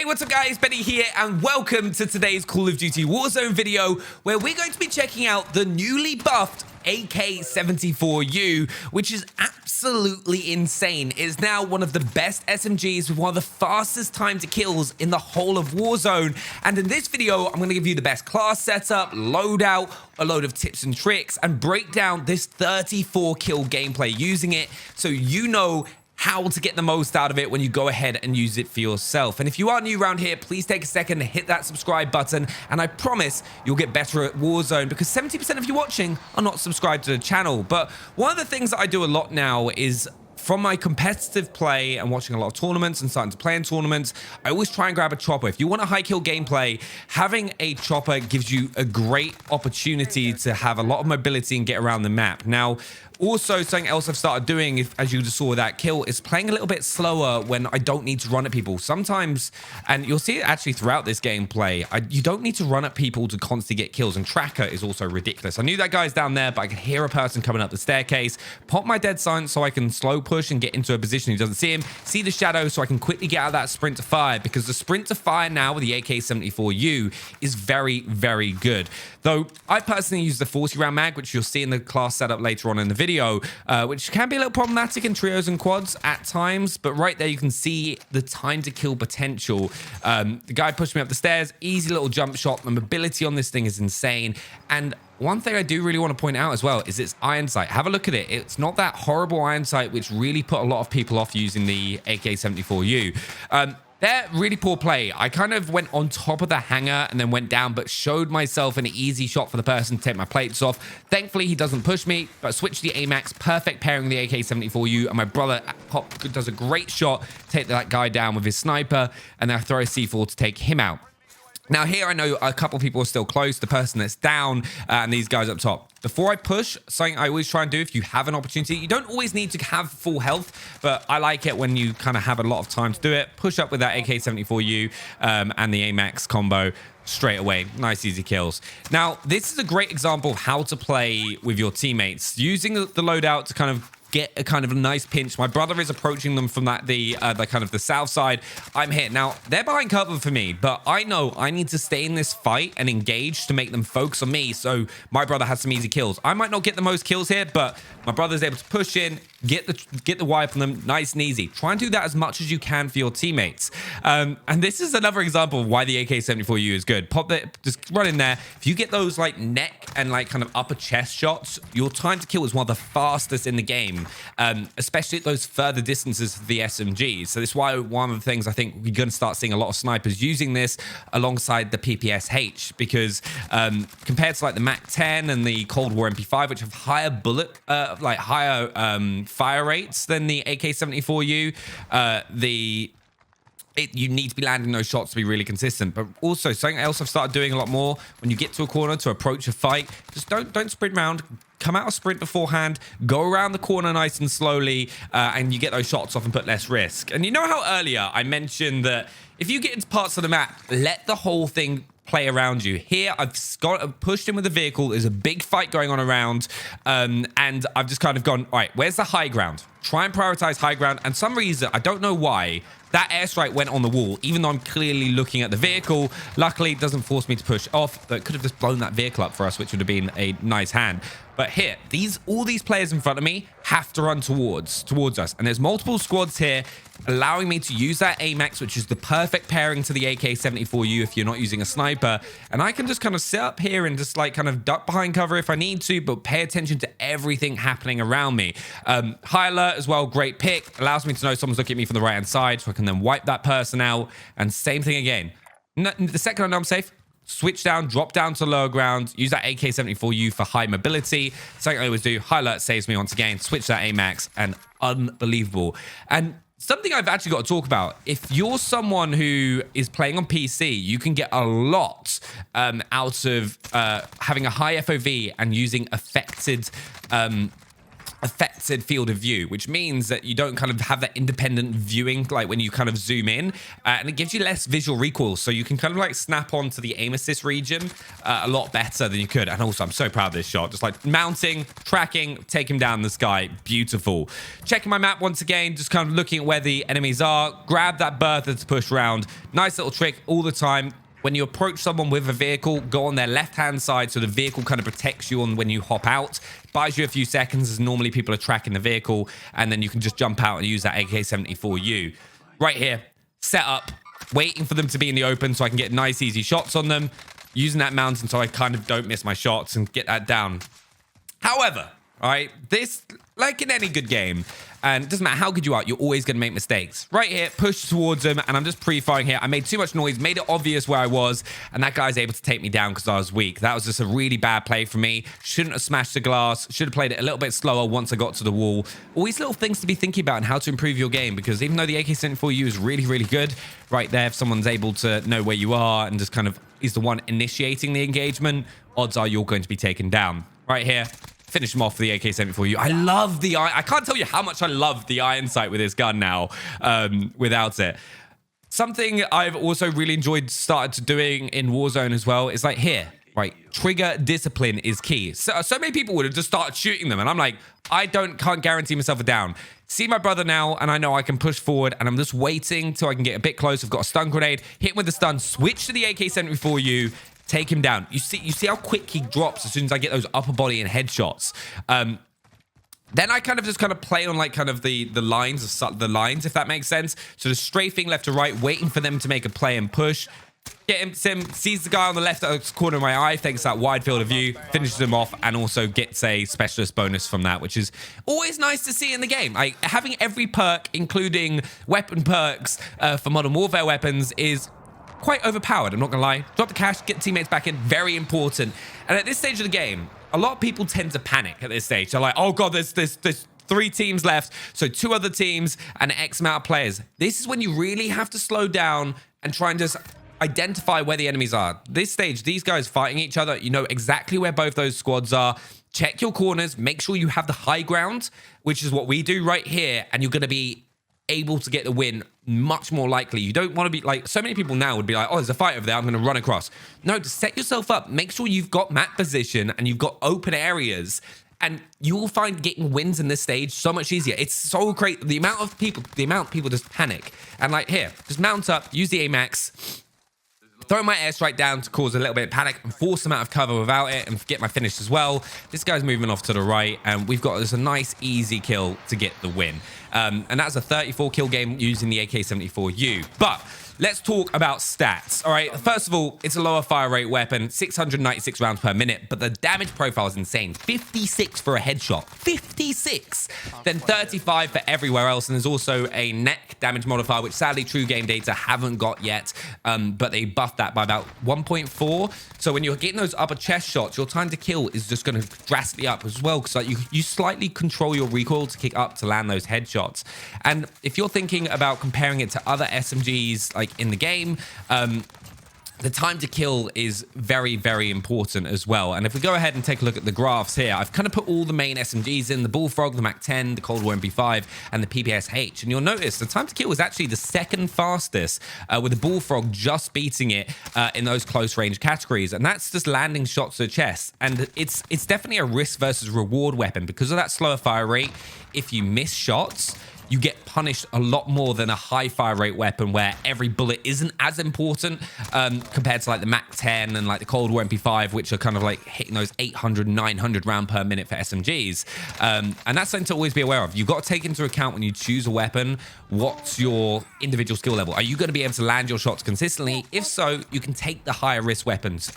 Hey, what's up guys, Benny here and welcome to today's Call of Duty Warzone video where we're going to be checking out the newly buffed Ak74u, which is absolutely insane. It is now one of the best SMGs with one of the fastest time to kills in the whole of Warzone. And in this video, I'm going to give you the best class setup, loadout, a load of tips and tricks, and break down this 34 kill gameplay using it so you know how to get the most out of it when you go ahead and use it for yourself. And if you are new around here, please take a second to hit that subscribe button, and I promise you'll get better at Warzone because 70% of you watching are not subscribed to the channel. But one of the things that I do a lot now is from my competitive play and watching a lot of tournaments and starting to play in tournaments, I always try and grab a chopper. If you want a high kill gameplay, having a chopper gives you a great opportunity to have a lot of mobility and get around the map. Now, also, something else I've started doing, as you just saw with that kill, is playing a little bit slower when I don't need to run at people. Sometimes, and you'll see it actually throughout this gameplay, you don't need to run at people to constantly get kills, and tracker is also ridiculous. I knew that guy's down there, but I could hear a person coming up the staircase, pop my dead silence so I can slow push and get into a position he doesn't see him, see the shadow so I can quickly get out of that sprint to fire, because the sprint to fire now with the Ak74u is very, very good. Though, I personally use the 40 round mag, which you'll see in the class setup later on in the video, which can be a little problematic in trios and quads at times, but right there you can see the time to kill potential. The guy pushed me up the stairs, easy little jump shot. The mobility on this thing is insane. And one thing I do really want to point out as well is its iron sight. Have a look at it. It's not that horrible iron sight, which really put a lot of people off using the Ak74u. They're really poor play. I kind of went on top of the hangar and then went down, but showed myself an easy shot for the person to take my plates off. Thankfully, he doesn't push me, but switch to the AMAX, perfect pairing with the Ak74u, and my brother does a great shot, take that guy down with his sniper, and then I throw a C4 to take him out. Now here, I know a couple of people are still close, the person that's down, and these guys up top. Before I push, something I always try and do if you have an opportunity, you don't always need to have full health, but I like it when you kind of have a lot of time to do it. Push up with that Ak74u and the AMAX combo straight away. Nice, easy kills. Now, this is a great example of how to play with your teammates. Using the loadout to kind of get a kind of a nice pinch. My brother is approaching them from the kind of the south side. I'm here. Now, they're behind cover for me, but I know I need to stay in this fight and engage to make them focus on me, so my brother has some easy kills. I might not get the most kills here, but my brother's able to push in, get the wipe on them nice and easy. Try and do that as much as you can for your teammates. And this is another example of why the Ak74u is good. Just run in there. If you get those like neck and like kind of upper chest shots, your time to kill is one of the fastest in the game, especially at those further distances of the SMGs. So that's why one of the things I think we're going to start seeing a lot of snipers using this alongside the PPSH, because compared to like the MAC 10 and the Cold War MP5, which have higher fire rates than the Ak74u, you need to be landing those shots to be really consistent. But also something else I've started doing a lot more, when you get to a corner to approach a fight, just don't sprint around. Come out a sprint beforehand, go around the corner nice and slowly, and you get those shots off and put less risk. And you know how earlier I mentioned that if you get into parts of the map, let the whole thing play around you. Here, I've pushed in with the vehicle. There's a big fight going on around, and I've just kind of gone, all right, where's the high ground? Try and prioritize high ground. And some reason, I don't know why, that airstrike went on the wall, even though I'm clearly looking at the vehicle. Luckily, it doesn't force me to push off. But it could have just blown that vehicle up for us, which would have been a nice hand. But here, all these players in front of me have to run towards us. And there's multiple squads here, allowing me to use that AMAX, which is the perfect pairing to the Ak74u if you're not using a sniper. And I can just kind of sit up here and just like kind of duck behind cover if I need to, but pay attention to everything happening around me. High alert as well, great pick. Allows me to know someone's looking at me from the right hand side, so I can then wipe that person out. And same thing again. The second I know I'm safe, switch down, drop down to lower ground, use that Ak74u for high mobility. Something I always do. High alert saves me once again. Switch that AMAX, and unbelievable. And something I've actually got to talk about, if you're someone who is playing on PC, you can get a lot out of having a high FOV and using affected affected field of view, which means that you don't kind of have that independent viewing like when you kind of zoom in, and it gives you less visual recoil, so you can kind of like snap onto the aim assist region a lot better than you could. And also, I'm so proud of this shot, just like mounting, tracking, take him down the sky. Beautiful. Checking my map once again, just kind of looking at where the enemies are. Grab that bertha to push round. Nice little trick all the time. When you approach someone with a vehicle, go on their left-hand side so the vehicle kind of protects you on when you hop out. Buys you a few seconds as normally people are tracking the vehicle, and then you can just jump out and use that Ak74u. Right here, set up, waiting for them to be in the open so I can get nice, easy shots on them. Using that mountain so I kind of don't miss my shots and get that down. However, all right, this, like in any good game, and it doesn't matter how good you are, you're always going to make mistakes. Right here, push towards him, and I'm just pre-firing here. I made too much noise, made it obvious where I was, and that guy's able to take me down because I was weak. That was just a really bad play for me. Shouldn't have smashed the glass. Should have played it a little bit slower once I got to the wall. All these little things to be thinking about and how to improve your game, because even though the Ak74u is really, really good, right there, if someone's able to know where you are and just kind of is the one initiating the engagement, odds are you're going to be taken down. Right here. Finish him off with the Ak74u. I love the I can't tell you how much I love the iron sight with this gun now without it. Something I've also really enjoyed started doing in Warzone as well is like here, right? Trigger discipline is key. So many people would have just started shooting them, and I'm like, can't guarantee myself a down. See my brother now, and I know I can push forward, and I'm just waiting till I can get a bit close. I've got a stun grenade, hit him with the stun, switch to the Ak74u, take him down. You see how quick he drops as soon as I get those upper body and headshots. Then I kind of play on like kind of the lines, if that makes sense. So the strafing left to right, waiting for them to make a play and push. Get him, sees the guy on the left corner of my eye, thanks to that wide field of view, finishes him off, and also gets a specialist bonus from that, which is always nice to see in the game. Like, having every perk, including weapon perks for Modern Warfare weapons, is quite overpowered, I'm not gonna lie. Drop the cash, get teammates back in, very important. And at this stage of the game, a lot of people tend to panic at this stage. They're like, oh god, there's 3 teams left, so 2 other teams and X amount of players. This is when you really have to slow down and try and just identify where the enemies are. This stage, these guys fighting each other, you know exactly where both those squads are. Check your corners, make sure you have the high ground, which is what we do right here, and you're gonna be able to get the win much more likely. You don't want to be like, so many people now would be like, oh, there's a fight over there, I'm going to run across. No, just set yourself up. Make sure you've got map position and you've got open areas, and you will find getting wins in this stage so much easier. It's so great. The amount people just panic. And like here, just mount up, use the AMAX, throw my airstrike down to cause a little bit of panic and force them out of cover without it and get my finish as well. This guy's moving off to the right, and we've got this a nice, easy kill to get the win. And that's a 34 kill game using the Ak74u. But let's talk about stats. All right, first of all, it's a lower fire rate weapon, 696 rounds per minute, but the damage profile is insane. 56 for a headshot, 56. Then 35 for everywhere else, and there's also a neck damage modifier, which sadly True Game Data haven't got yet, but they buffed that by about 1.4. So when you're getting those upper chest shots, your time to kill is just going to drastically up as well, because like you slightly control your recoil to kick up to land those headshots. And if you're thinking about comparing it to other SMGs like in the game, the time to kill is very, very important as well. And if we go ahead and take a look at the graphs here, I've kind of put all the main SMGs in: the Bullfrog, the MAC-10, the Cold War MP5, and the PPSH. And you'll notice the time to kill is actually the second fastest, with the Bullfrog just beating it in those close range categories. And that's just landing shots to the chest. And it's definitely a risk versus reward weapon because of that slower fire rate. If you miss shots, you get punished a lot more than a high fire rate weapon where every bullet isn't as important, compared to like the MAC-10 and like the Cold War MP5, which are kind of like hitting those 800, 900 round per minute for SMGs. And that's something to always be aware of. You've got to take into account when you choose a weapon, what's your individual skill level? Are you going to be able to land your shots consistently? If so, you can take the higher risk weapons,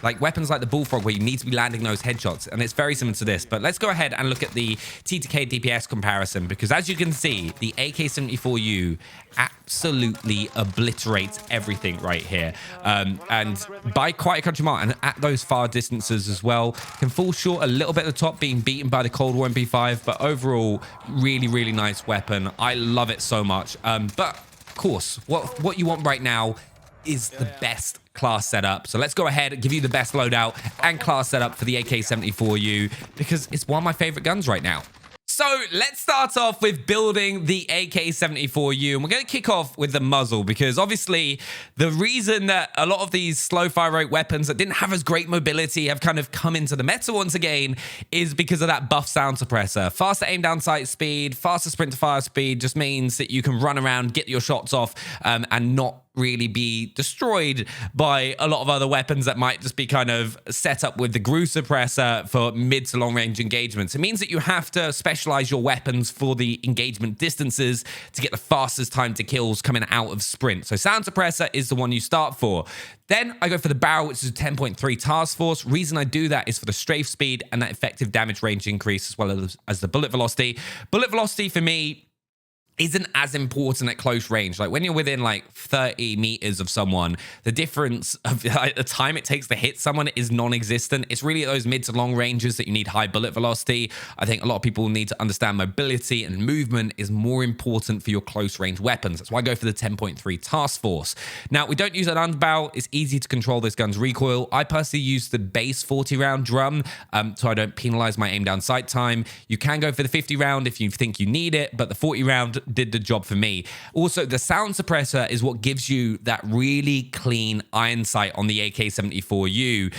like weapons like the Bullfrog, where you need to be landing those headshots. And it's very similar to this. But let's go ahead and look at the T2K DPS comparison, because as you can see, the Ak74u absolutely obliterates everything right here, and by quite a country mile, and at those far distances as well. Can fall short a little bit at the top, being beaten by the Cold War MP5, but overall really, really nice weapon. I love it so much. But of course, what you want right now is the best class setup. So let's go ahead and give you the best loadout and class setup for the Ak74u, because it's one of my favorite guns right now. So let's start off with building the AK74u, and we're going to kick off with the muzzle because obviously the reason that a lot of these slow fire rate weapons that didn't have as great mobility have kind of come into the meta once again is because of that buff sound suppressor. Faster aim down sight speed, faster sprint to fire speed just means that you can run around, get your shots off, and not really be destroyed by a lot of other weapons that might just be kind of set up with the GRU suppressor for mid to long range engagements. It means that you have to specialize your weapons for the engagement distances to get the fastest time to kills coming out of sprint. So sound suppressor is the one you start for. Then I go for the barrel, which is a 10.3 task force. Reason I do that is for the strafe speed and that effective damage range increase as well as the bullet velocity. Bullet velocity for me isn't as important at close range. Like when you're within like 30 meters of someone, the difference of like, the time it takes to hit someone is non-existent. It's really at those mid to long ranges that you need high bullet velocity. I think a lot of people need to understand mobility and movement is more important for your close range weapons. That's why I go for the 10.3 task force. Now, we don't use an underbarrel. It's easy to control this gun's recoil. I personally use the base 40 round drum so I don't penalize my aim down sight time. You can go for the 50 round if you think you need it, but the 40 round did the job for me. Also, the sound suppressor is what gives you that really clean iron sight on the AK74u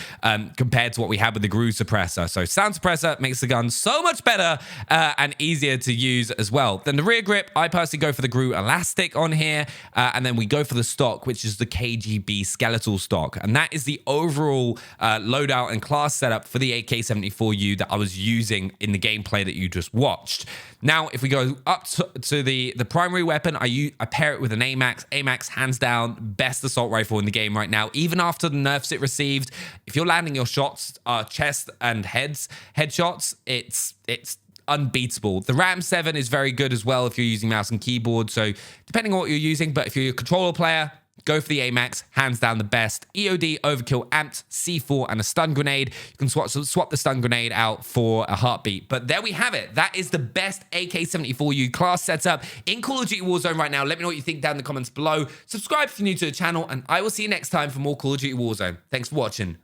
compared to what we had with the GRU suppressor. So sound suppressor makes the gun so much better and easier to use as well. Then the rear grip, I personally go for the GRU elastic on here, and then we go for the stock, which is the KGB skeletal stock. And that is the overall loadout and class setup for the AK74u that I was using in the gameplay that you just watched. Now, if we go up to the primary weapon, I pair it with an AMAX. AMAX, hands down, best assault rifle in the game right now. Even after the nerfs it received, if you're landing your shots, chest and headshots, it's unbeatable. The Ram 7 is very good as well if you're using mouse and keyboard. So depending on what you're using, but if you're a controller player, go for the AMAX, hands down the best. EOD, Overkill, Amped, C4, and a stun grenade. You can swap the stun grenade out for a heartbeat. But there we have it. That is the best AK74u class setup in Call of Duty Warzone right now. Let me know what you think down in the comments below. Subscribe if you're new to the channel, and I will see you next time for more Call of Duty Warzone. Thanks for watching.